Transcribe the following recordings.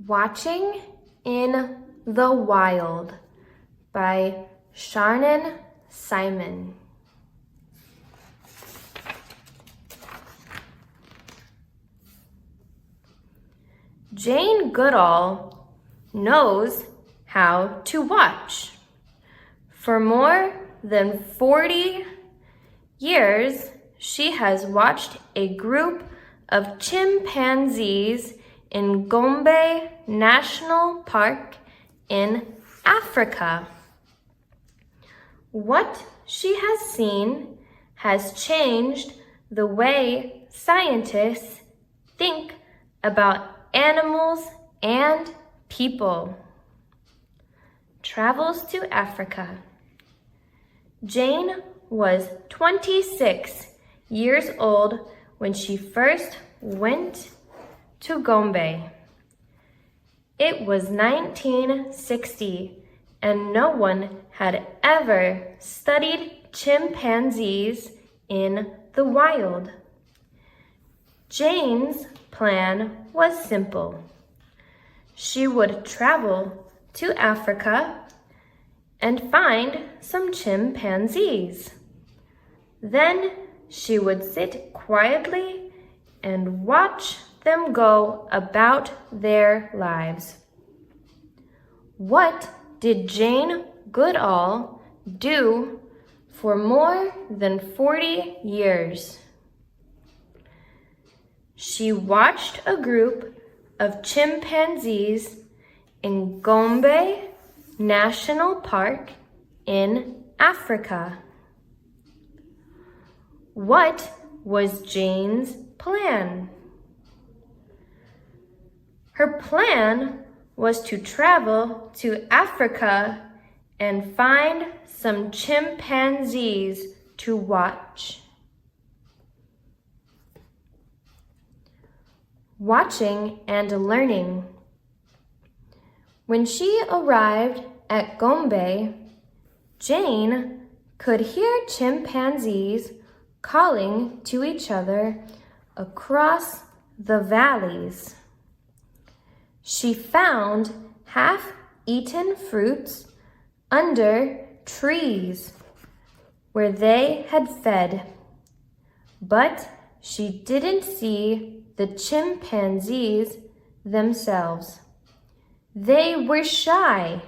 Watching in the Wild by Shannon Simon. Jane Goodall knows how to watch. For more than 40 years, she has watched a group of chimpanzees in Gombe National Park in Africa. What she has seen has changed the way scientists think about animals and people. Travels to Africa. Jane was 26 years old when she first went to Gombe. It was 1960 and no one had ever studied chimpanzees in the wild. Jane's plan was simple. She would travel to Africa and find some chimpanzees. Then she would sit quietly and watch them go about their lives. What did Jane Goodall do for more than 40 years? She watched a group of chimpanzees in Gombe National Park in Africa. What was Jane's plan? Her plan was to travel to Africa and find some chimpanzees to watch. Watching and learning. When she arrived at Gombe, Jane could hear chimpanzees calling to each other across the valleys. She found half-eaten fruits under trees where they had fed, but she didn't see the chimpanzees themselves. They were shy.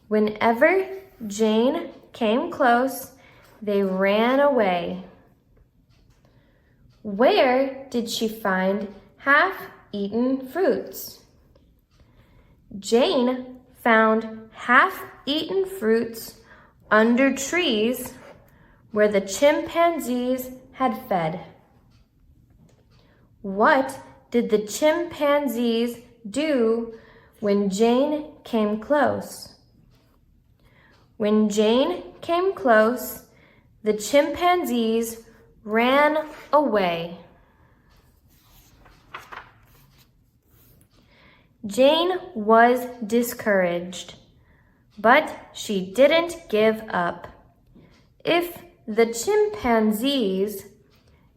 Whenever Jane came close, they ran away. Where did she find half-eaten fruits? Jane found half-eaten fruits under trees where the chimpanzees had fed. What did the chimpanzees do when Jane came close? When Jane came close, the chimpanzees ran away. Jane was discouraged, but she didn't give up. If the chimpanzees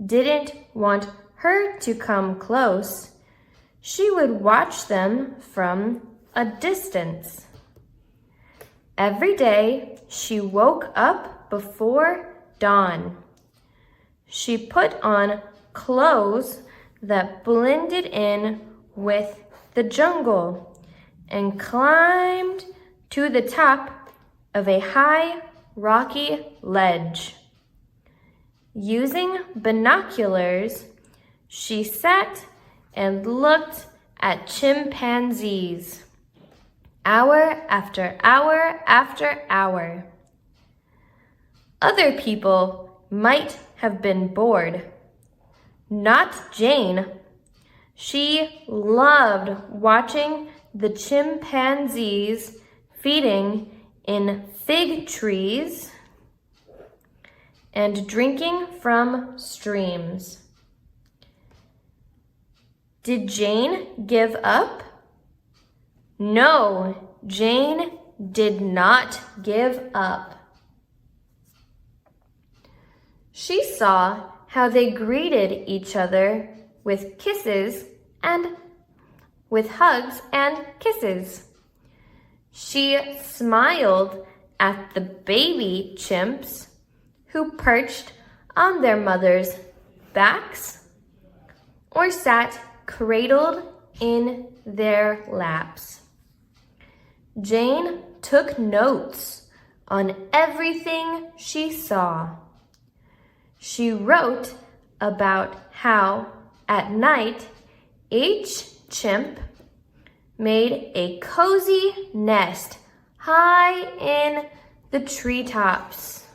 didn't want her to come close, she would watch them from a distance. Every day, she woke up before dawn. She put on clothes that blended in with the jungle and climbed to the top of a high, rocky ledge. Using binoculars, she sat and looked at chimpanzees, hour after hour after hour. Other people might have been bored. Not Jane. She loved watching the chimpanzees feeding in fig trees and drinking from streams. Did Jane give up? No, Jane did not give up. She saw how they greeted each other with kisses and with hugs and kisses. She smiled at the baby chimps who perched on their mothers' backs or sat cradled in their laps. Jane took notes on everything she saw. She wrote about how at night each chimp made a cozy nest high in the treetops.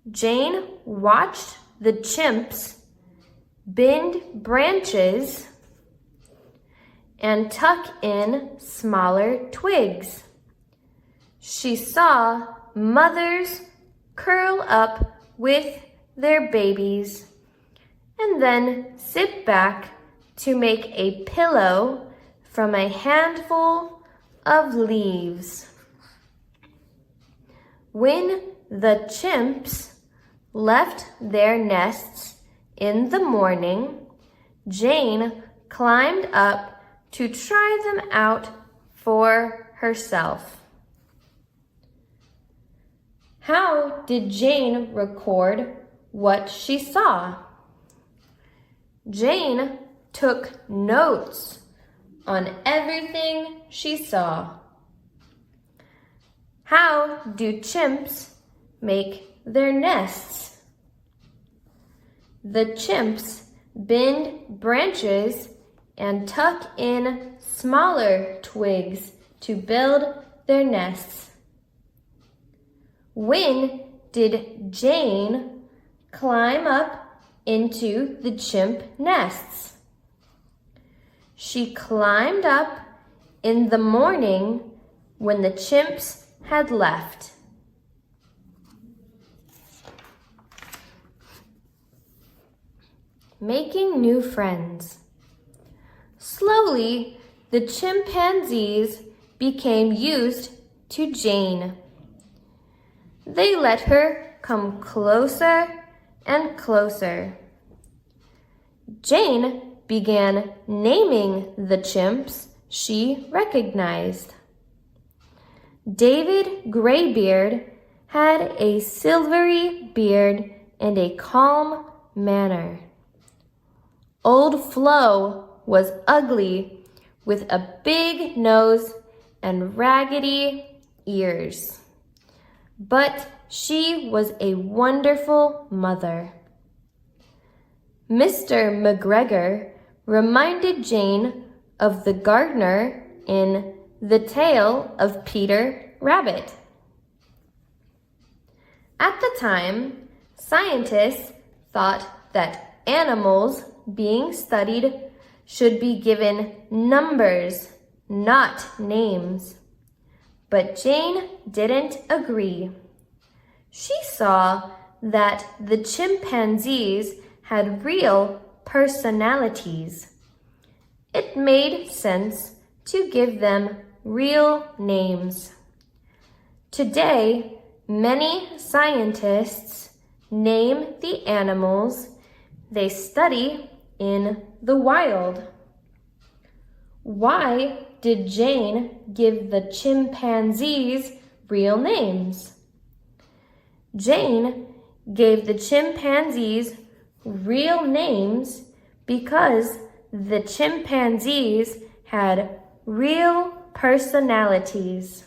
Jane watched the chimps bend branches and tuck in smaller twigs. She saw mothers curl up with their babies and then sit back to make a pillow from a handful of leaves. When the chimps left their nests in the morning, Jane climbed up to try them out for herself. How did Jane record what she saw? Jane took notes on everything she saw. How do chimps make their nests? The chimps bend branches and tuck in smaller twigs to build their nests. When did Jane climb up into the chimp nests? She climbed up in the morning when the chimps had left. Making new friends. Slowly, the chimpanzees became used to Jane. They let her come closer and closer. Jane began naming the chimps she recognized. David Graybeard had a silvery beard and a calm manner. Old Flo was ugly with a big nose and raggedy ears. But she was a wonderful mother. Mr. McGregor reminded Jane of the gardener in The Tale of Peter Rabbit. At the time, scientists thought that animals being studied should be given numbers, not names. But Jane didn't agree. She saw that the chimpanzees had real personalities. It made sense to give them real names. Today, many scientists name the animals they study in the wild. Why did Jane give the chimpanzees real names? Jane gave the chimpanzees real names because the chimpanzees had real personalities.